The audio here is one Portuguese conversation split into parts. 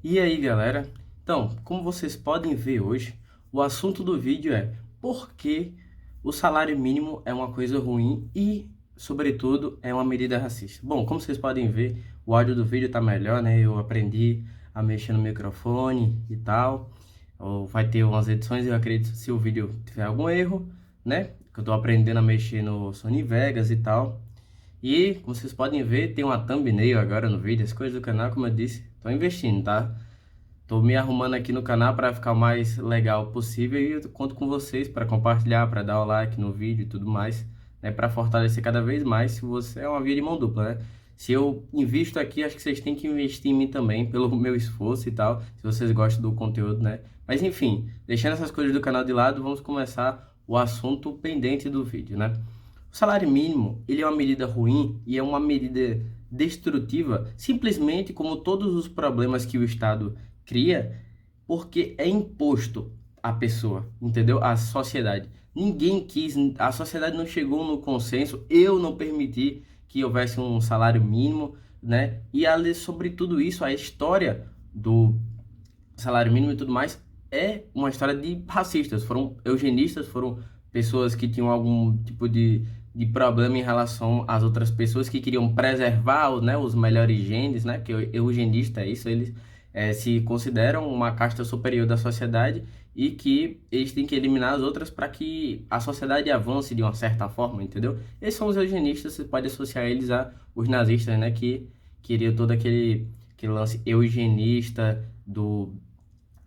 E aí, galera? Então, como vocês podem ver hoje, o assunto do vídeo é por que o salário mínimo é uma coisa ruim e, sobretudo, é uma medida racista. Bom, como vocês podem ver, o áudio do vídeo tá melhor, né? Eu aprendi a mexer no microfone e tal. Vai ter umas edições, eu acredito, se o vídeo tiver algum erro, né? Que eu tô aprendendo a mexer no Sony Vegas e tal. E, como vocês podem ver, tem uma thumbnail agora no vídeo, as coisas do canal, como eu disse, tô investindo, tá? Tô me arrumando aqui no canal para ficar o mais legal possível e eu conto com vocês para compartilhar, para dar o like no vídeo e tudo mais, né? Para fortalecer cada vez mais. Se você é uma via de mão dupla, né? Se eu invisto aqui, acho que vocês têm que investir em mim também, pelo meu esforço e tal, se vocês gostam do conteúdo, né? Mas enfim, deixando essas coisas do canal de lado, vamos começar o assunto pendente do vídeo, né? O salário mínimo, ele é uma medida ruim e é uma medida destrutiva, simplesmente como todos os problemas que o Estado cria, porque é imposto à pessoa, entendeu? À sociedade. Ninguém quis, a sociedade não chegou no consenso, eu não permiti que houvesse um salário mínimo, né? E sobre tudo isso, a história do salário mínimo e tudo mais é uma história de racistas, foram eugenistas, foram pessoas que tinham algum tipo de problema em relação às outras pessoas que queriam preservar, né, os melhores genes, né, que eugenista é isso, eles se consideram uma casta superior da sociedade e que eles têm que eliminar as outras para que a sociedade avance de uma certa forma, entendeu? Esses são os eugenistas, você pode associar eles a os nazistas, né, que queriam todo aquele lance eugenista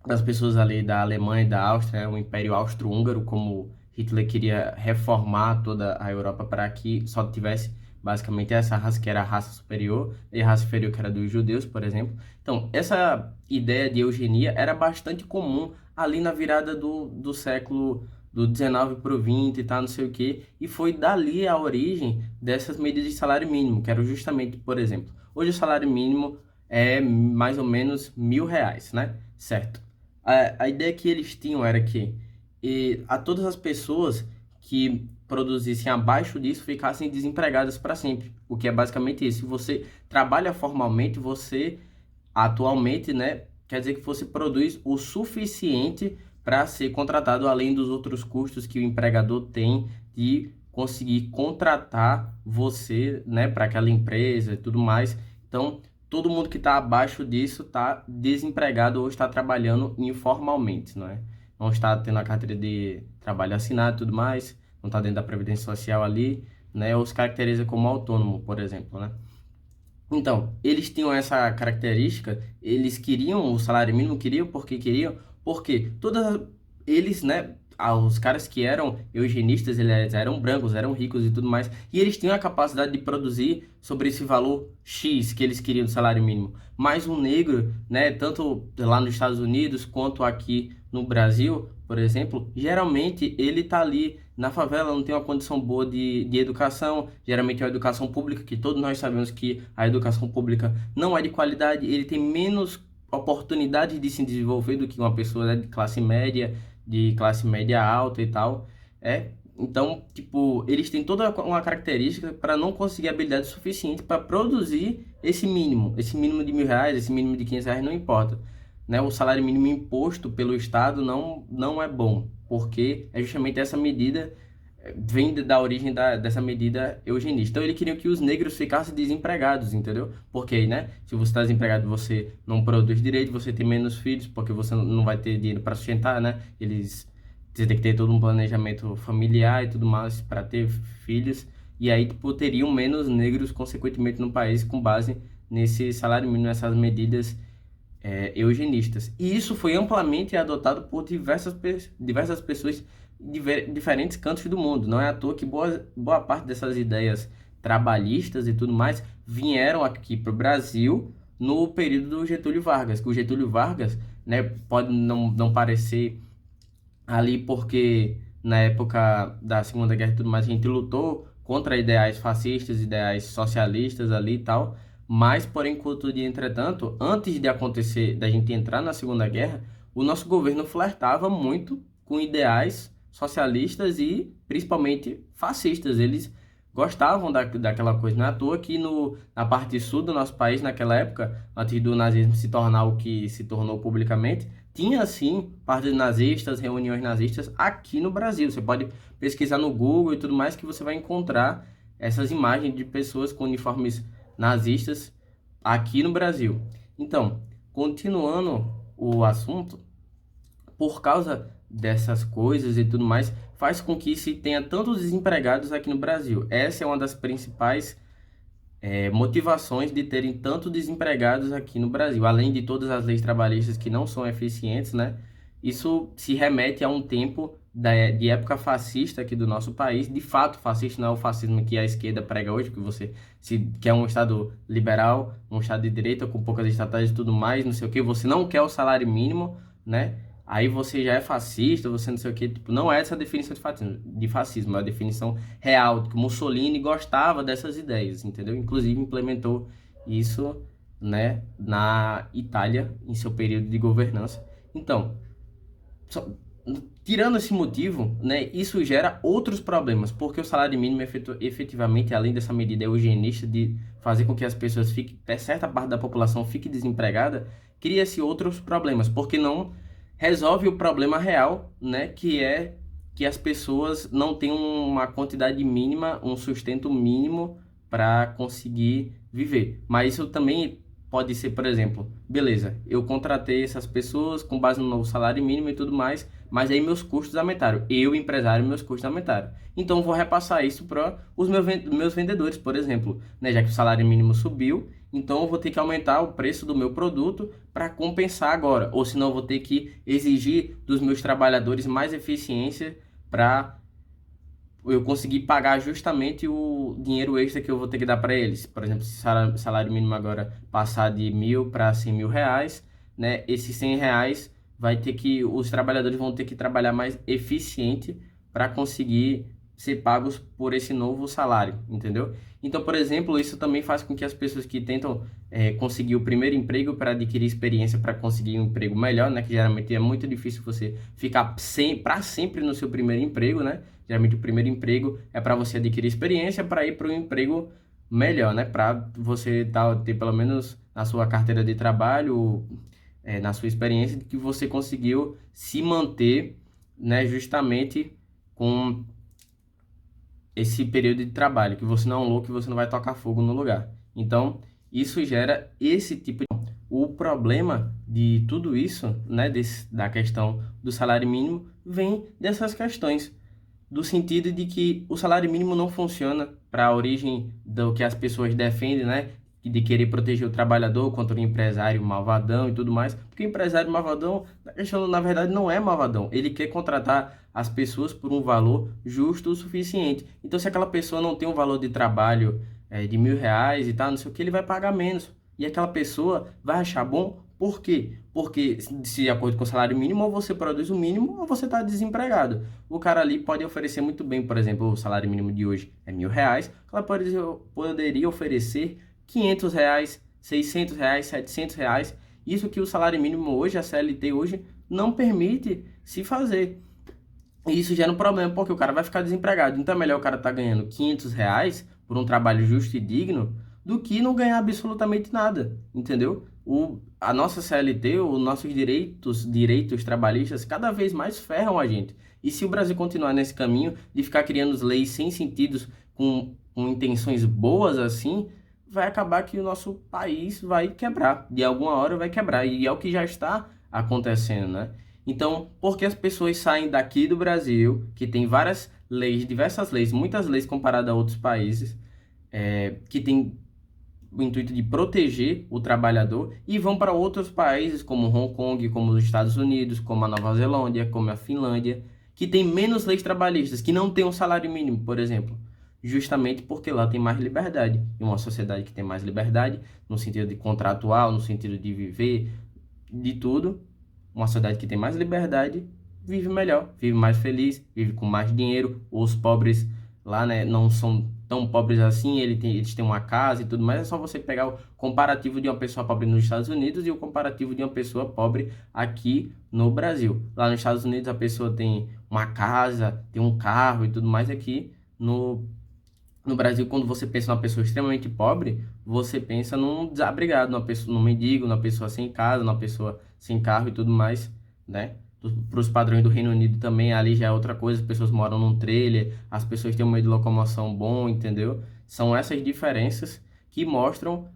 das pessoas ali da Alemanha e da Áustria, o Império Austro-Húngaro, como Hitler queria reformar toda a Europa para que só tivesse basicamente essa raça que era a raça superior, e a raça inferior que era dos judeus, por exemplo. Então, essa ideia de eugenia era bastante comum ali na virada do século do 19 para o 20 e tal, não sei o quê, e foi dali a origem dessas medidas de salário mínimo, que eram justamente, por exemplo, hoje o salário mínimo é mais ou menos R$ 1.000, né? Certo. A ideia que eles tinham era que a todas as pessoas que produzissem abaixo disso ficassem desempregadas para sempre. O que é basicamente isso. Se você trabalha formalmente, você atualmente, né, quer dizer que você produz o suficiente para ser contratado, além dos outros custos que o empregador tem de conseguir contratar você, né, para aquela empresa e tudo mais. Então, todo mundo que está abaixo disso está desempregado ou está trabalhando informalmente, não é? Não está tendo a carteira de trabalho assinado e tudo mais, não está dentro da Previdência Social ali, né? Ou se caracteriza como autônomo, por exemplo, né? Então, eles tinham essa característica, eles queriam o salário mínimo, queriam, porque eles, né, os caras que eram eugenistas, eles eram brancos, eram ricos e tudo mais, e eles tinham a capacidade de produzir sobre esse valor X que eles queriam do salário mínimo. Mas um negro, né, tanto lá nos Estados Unidos quanto aqui no Brasil, por exemplo, geralmente ele tá ali na favela, não tem uma condição boa de educação, geralmente é uma educação pública, que todos nós sabemos que a educação pública não é de qualidade, ele tem menos oportunidade de se desenvolver do que uma pessoa, né, de classe média alta e tal. Então, tipo, eles têm toda uma característica para não conseguir habilidade suficiente para produzir esse mínimo de R$ 1.000, esse mínimo de R$ 500, não importa, né? O salário mínimo imposto pelo Estado não é bom, porque é justamente essa medida, vem da origem dessa medida eugenista. Então, ele queria que os negros ficassem desempregados, entendeu? Porque, né, se você está desempregado, você não produz direito, você tem menos filhos, porque você não vai ter dinheiro para sustentar, né? Você tem que ter todo um planejamento familiar e tudo mais para ter filhos, e aí, tipo, teriam menos negros, consequentemente, no país, com base nesse salário mínimo, nessas medidas eugenistas. E isso foi amplamente adotado por diversas pessoas de diferentes cantos do mundo. Não é à toa que boa parte dessas ideias trabalhistas e tudo mais vieram aqui para o Brasil no período do Getúlio Vargas. Que o Getúlio Vargas, né, pode não parecer ali porque na época da Segunda Guerra e tudo mais a gente lutou contra ideais fascistas, ideais socialistas ali e tal, mas porém, contudo e entretanto, antes de acontecer, da gente entrar na Segunda Guerra, o nosso governo flertava muito com ideais socialistas e principalmente fascistas. Eles gostavam daquela coisa. Não é à toa que na parte sul do nosso país, naquela época, antes do nazismo se tornar o que se tornou publicamente, tinha sim partidos nazistas, reuniões nazistas aqui no Brasil. Você pode pesquisar no Google e tudo mais que você vai encontrar essas imagens de pessoas com uniformes nazistas aqui no Brasil. Então, continuando o assunto, por causa dessas coisas e tudo mais, faz com que se tenha tantos desempregados aqui no Brasil. Essa é uma das principais motivações de terem tantos desempregados aqui no Brasil, além de todas as leis trabalhistas que não são eficientes, né? Isso se remete a um tempo de época fascista aqui do nosso país. De fato, fascista não é o fascismo que a esquerda prega hoje, que você se quer um Estado liberal, um Estado de direita com poucas estatais e tudo mais, não sei o que, você não quer o salário mínimo, né? Aí você já é fascista, você não sei o que, tipo, não é essa a definição de fascismo, é a definição real, que Mussolini gostava dessas ideias, entendeu? Inclusive implementou isso, né, na Itália, em seu período de governança. Então, só- tirando esse motivo, né, isso gera outros problemas, porque o salário mínimo efetivamente, além dessa medida eugenista de fazer com que as pessoas fiquem, certa parte da população fique desempregada, cria-se outros problemas, porque não resolve o problema real, né, que é que as pessoas não têm uma quantidade mínima, um sustento mínimo para conseguir viver. Mas isso também pode ser, por exemplo, beleza, eu contratei essas pessoas com base no novo salário mínimo e tudo mais, mas aí meus custos aumentaram. Eu, empresário, meus custos aumentaram. Então eu vou repassar isso para os meus vendedores, por exemplo, né, já que o salário mínimo subiu, então eu vou ter que aumentar o preço do meu produto para compensar agora, ou senão eu vou ter que exigir dos meus trabalhadores mais eficiência para eu conseguir pagar justamente o dinheiro extra que eu vou ter que dar para eles. Por exemplo, se o salário mínimo agora passar de 1.000 para 100 mil reais, né? Esses 100 reais vai ter que, os trabalhadores vão ter que trabalhar mais eficiente para conseguir ser pagos por esse novo salário, entendeu? Então, por exemplo, isso também faz com que as pessoas que tentam conseguir o primeiro emprego para adquirir experiência para conseguir um emprego melhor, né? Que geralmente é muito difícil você ficar para sempre no seu primeiro emprego, né? Geralmente o primeiro emprego é para você adquirir experiência para ir para um emprego melhor, né? Para você ter pelo menos na sua carteira de trabalho, na sua experiência, de que você conseguiu se manter, né? Justamente com esse período de trabalho, que você não é um louco, que você não vai tocar fogo no lugar. Então, isso gera esse tipo de... O problema de tudo isso, né? Da questão do salário mínimo, vem dessas questões do sentido de que o salário mínimo não funciona para a origem do que as pessoas defendem, né? De querer proteger o trabalhador contra o empresário malvadão e tudo mais. Porque o empresário malvadão, na verdade, não é malvadão. Ele quer contratar as pessoas por um valor justo o suficiente. Então, se aquela pessoa não tem um valor de trabalho de 1.000 reais e tal, não sei o que, ele vai pagar menos. E aquela pessoa vai achar bom. Por quê? Porque, de acordo com o salário mínimo, ou você produz o mínimo ou você está desempregado. O cara ali pode oferecer muito bem, por exemplo, o salário mínimo de hoje é 1.000 reais, ela poderia oferecer 500 reais, 600 reais, 700 reais. Isso que o salário mínimo hoje, a CLT hoje, não permite se fazer. E isso gera um problema, porque o cara vai ficar desempregado. Então é melhor o cara estar ganhando 500 reais por um trabalho justo e digno do que não ganhar absolutamente nada, entendeu? A nossa CLT, os nossos direitos trabalhistas, cada vez mais ferram a gente. E se o Brasil continuar nesse caminho de ficar criando leis sem sentidos, com intenções boas assim, vai acabar que o nosso país vai quebrar. De alguma hora vai quebrar. E é o que já está acontecendo, né? Então, por que as pessoas saem daqui do Brasil, que tem várias leis, diversas leis, muitas leis comparadas a outros países, que tem o intuito de proteger o trabalhador, e vão para outros países como Hong Kong, como os Estados Unidos, como a Nova Zelândia, como a Finlândia, que tem menos leis trabalhistas, que não tem um salário mínimo, por exemplo, justamente porque lá tem mais liberdade. E uma sociedade que tem mais liberdade, no sentido de contratual, no sentido de viver, de tudo, uma sociedade que tem mais liberdade vive melhor, vive mais feliz, vive com mais dinheiro. Os pobres lá, né, não são tão pobres assim, eles têm uma casa e tudo mais. É só você pegar o comparativo de uma pessoa pobre nos Estados Unidos e o comparativo de uma pessoa pobre aqui no Brasil. Lá nos Estados Unidos a pessoa tem uma casa, tem um carro e tudo mais. Aqui no No Brasil, quando você pensa numa pessoa extremamente pobre, você pensa num desabrigado, numa pessoa, num mendigo, numa pessoa sem casa, numa pessoa sem carro e tudo mais, né? Para os padrões do Reino Unido também, ali já é outra coisa, as pessoas moram num trailer, as pessoas têm um meio de locomoção bom, entendeu? São essas diferenças que mostram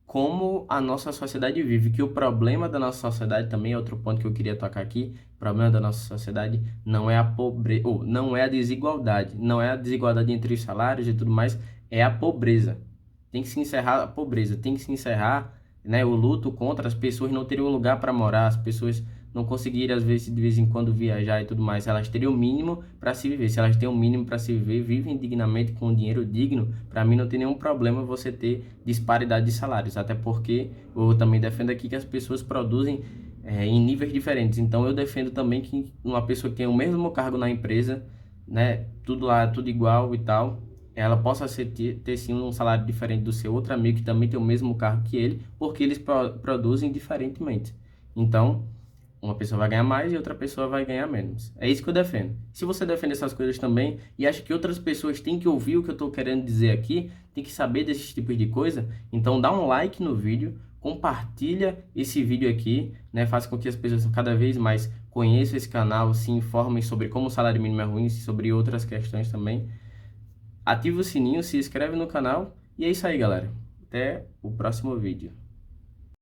como a nossa sociedade vive, que o problema da nossa sociedade também é outro ponto que eu queria tocar aqui. O problema da nossa sociedade não é a pobreza, ou não é a desigualdade, não é a desigualdade entre os salários e tudo mais, é a pobreza. Tem que se encerrar a pobreza, tem que se encerrar, né, o luto contra as pessoas não terem um lugar para morar, as pessoas não conseguirem, às vezes, de vez em quando viajar e tudo mais. Elas teriam o mínimo para se viver. Se elas têm o mínimo para se viver, vivem dignamente com um dinheiro digno, para mim não tem nenhum problema você ter disparidade de salários. Até porque eu também defendo aqui que as pessoas produzem em níveis diferentes. Então eu defendo também que uma pessoa que tem o mesmo cargo na empresa, né, tudo lá, tudo igual e tal, ela possa ter sim um salário diferente do seu outro amigo que também tem o mesmo cargo que ele, porque eles produzem diferentemente. Então, uma pessoa vai ganhar mais e outra pessoa vai ganhar menos. É isso que eu defendo. Se você defende essas coisas também e acha que outras pessoas têm que ouvir o que eu estou querendo dizer aqui, tem que saber desses tipos de coisa, então dá um like no vídeo, compartilha esse vídeo aqui, né? Faça com que as pessoas cada vez mais conheçam esse canal, se informem sobre como o salário mínimo é ruim, sobre outras questões também. Ativa o sininho, se inscreve no canal e é isso aí, galera. Até o próximo vídeo.